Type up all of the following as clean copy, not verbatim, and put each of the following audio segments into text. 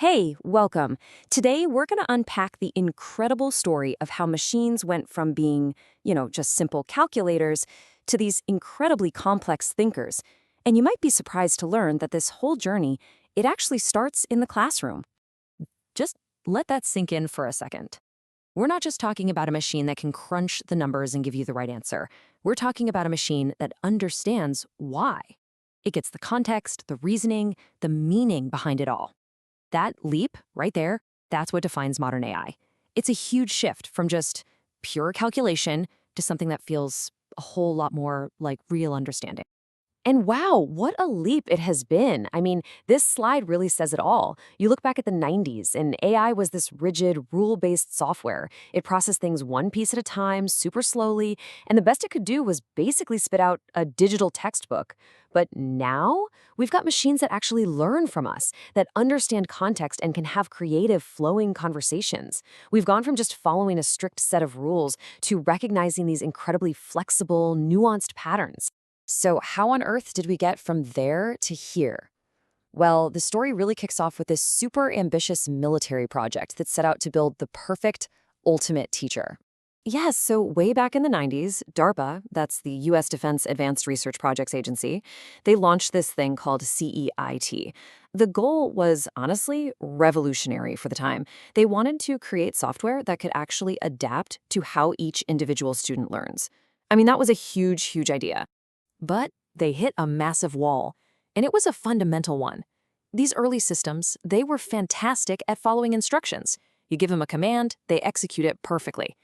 Hey, welcome. Today, we're going to unpack the incredible story of how machines went from being, just simple calculators to these incredibly complex thinkers. And you might be surprised to learn that this whole journey, it actually starts in the classroom. Just let that sink in for a second. We're not just talking about a machine that can crunch the numbers and give you the right answer. We're talking about a machine that understands why. It gets the context, the reasoning, the meaning behind it all. That leap right there, that's what defines modern AI. It's a huge shift from just pure calculation to something that feels a whole lot more like real understanding. And wow, what a leap it has been. I mean, this slide really says it all. You look back at the 90s, and AI was this rigid, rule-based software. It processed things one piece at a time, super slowly, and the best it could do was basically spit out a digital textbook. But now, we've got machines that actually learn from us, that understand context and can have creative, flowing conversations. We've gone from just following a strict set of rules to recognizing these incredibly flexible, nuanced patterns. So, how on earth did we get from there to here? Well, the story really kicks off with this super ambitious military project that set out to build the perfect, ultimate teacher. Yes, so way back in the 90s, DARPA, that's the U.S. Defense Advanced Research Projects Agency, they launched this thing called CEIT. The goal was honestly revolutionary for the time. They wanted to create software that could actually adapt to how each individual student learns. I mean, that was a huge, huge idea. But they hit a massive wall, and it was a fundamental one. These early systems, they were fantastic at following instructions. You give them a command, they execute it perfectly.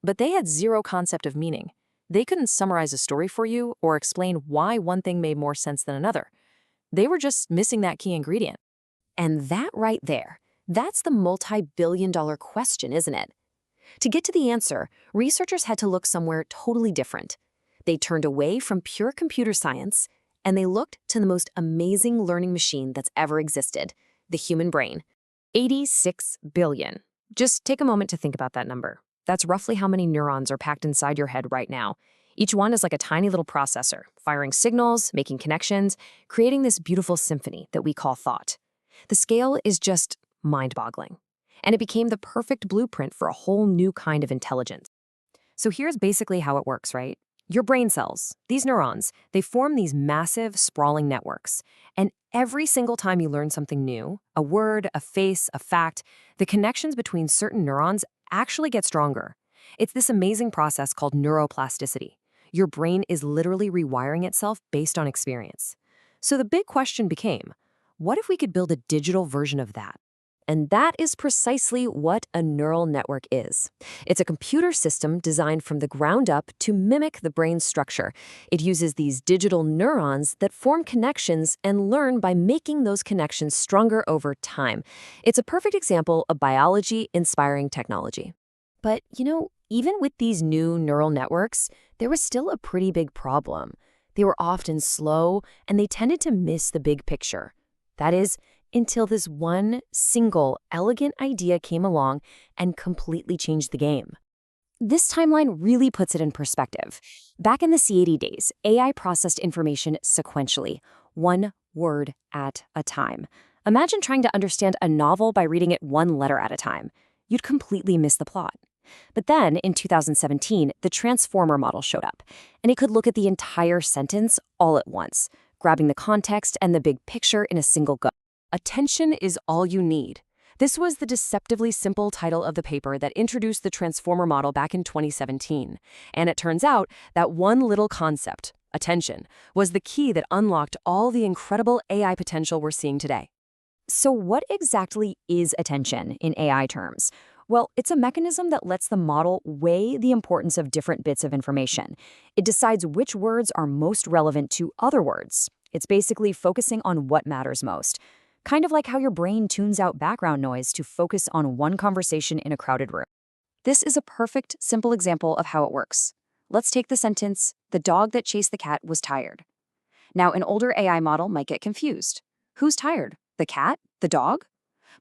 But they had zero concept of meaning. They couldn't summarize a story for you or explain why one thing made more sense than another. They were just missing that key ingredient. And that right there, that's the multi-billion-dollar question, isn't it? To get to the answer, researchers had to look somewhere totally different. They turned away from pure computer science, and they looked to the most amazing learning machine that's ever existed, the human brain. 86 billion. Just take a moment to think about that number. That's roughly how many neurons are packed inside your head right now. Each one is like a tiny little processor, firing signals, making connections, creating this beautiful symphony that we call thought. The scale is just mind-boggling. And it became the perfect blueprint for a whole new kind of intelligence. So here's basically how it works, right? Your brain cells, these neurons, they form these massive, sprawling networks. And every single time you learn something new, a word, a face, a fact, the connections between certain neurons actually get stronger. It's this amazing process called neuroplasticity. Your brain is literally rewiring itself based on experience. So the big question became, what if we could build a digital version of that? And that is precisely what a neural network is. It's a computer system designed from the ground up to mimic the brain's structure. It uses these digital neurons that form connections and learn by making those connections stronger over time. It's a perfect example of biology inspiring technology. But, even with these new neural networks, there was still a pretty big problem. They were often slow, and they tended to miss the big picture. That is, until this one single, elegant idea came along and completely changed the game. This timeline really puts it in perspective. Back in the C80 days, AI processed information sequentially, one word at a time. Imagine trying to understand a novel by reading it one letter at a time. You'd completely miss the plot. But then, in 2017, the transformer model showed up, and it could look at the entire sentence all at once, grabbing the context and the big picture in a single go. Attention is all you need. This was the deceptively simple title of the paper that introduced the transformer model back in 2017. And it turns out that one little concept, attention, was the key that unlocked all the incredible AI potential we're seeing today. So what exactly is attention in AI terms? Well, it's a mechanism that lets the model weigh the importance of different bits of information. It decides which words are most relevant to other words. It's basically focusing on what matters most. Kind of like how your brain tunes out background noise to focus on one conversation in a crowded room. This is a perfect, simple example of how it works. Let's take the sentence, "The dog that chased the cat was tired." Now, an older AI model might get confused. Who's tired? The cat? The dog?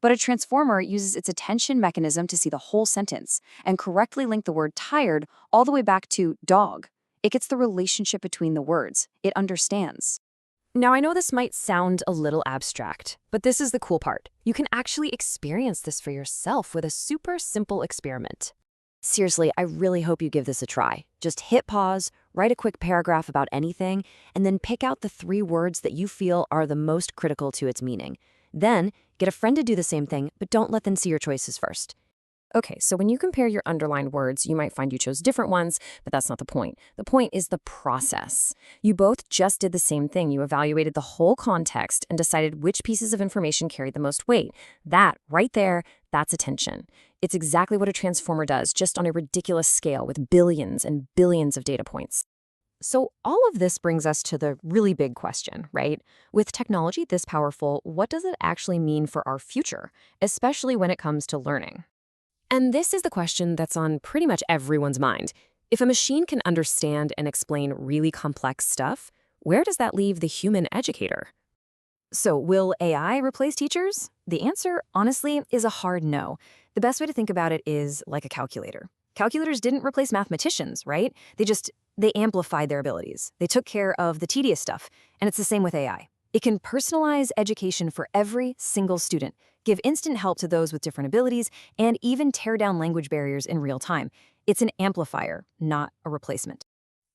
But a transformer uses its attention mechanism to see the whole sentence and correctly link the word tired all the way back to dog. It gets the relationship between the words. It understands. Now, I know this might sound a little abstract, but this is the cool part. You can actually experience this for yourself with a super simple experiment. Seriously, I really hope you give this a try. Just hit pause, write a quick paragraph about anything, and then pick out the 3 words that you feel are the most critical to its meaning. Then, get a friend to do the same thing, but don't let them see your choices first. Okay, so when you compare your underlined words, you might find you chose different ones, but that's not the point. The point is the process. You both just did the same thing. You evaluated the whole context and decided which pieces of information carried the most weight. That, right there, that's attention. It's exactly what a transformer does, just on a ridiculous scale with billions and billions of data points. So, all of this brings us to the really big question, right? With technology this powerful, what does it actually mean for our future, especially when it comes to learning? And this is the question that's on pretty much everyone's mind. If a machine can understand and explain really complex stuff, where does that leave the human educator? So, will AI replace teachers? The answer, honestly, is a hard no. The best way to think about it is like a calculator. Calculators didn't replace mathematicians, right? They amplified their abilities. They took care of the tedious stuff. And it's the same with AI. It can personalize education for every single student, give instant help to those with different abilities, and even tear down language barriers in real time. It's an amplifier, not a replacement.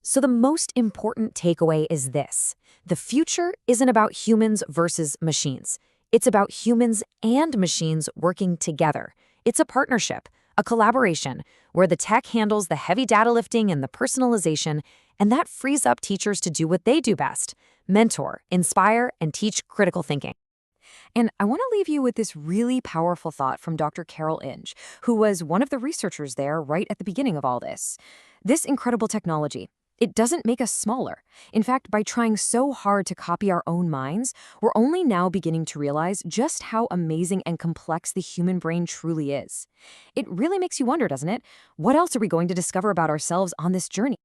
So the most important takeaway is this. The future isn't about humans versus machines. It's about humans and machines working together. It's a partnership, a collaboration, where the tech handles the heavy data lifting and the personalization, and that frees up teachers to do what they do best: mentor, inspire, and teach critical thinking. And I want to leave you with this really powerful thought from Dr. Carol Inge, who was one of the researchers there right at the beginning of all this. This incredible technology, it doesn't make us smaller. In fact, by trying so hard to copy our own minds, we're only now beginning to realize just how amazing and complex the human brain truly is. It really makes you wonder, doesn't it? What else are we going to discover about ourselves on this journey?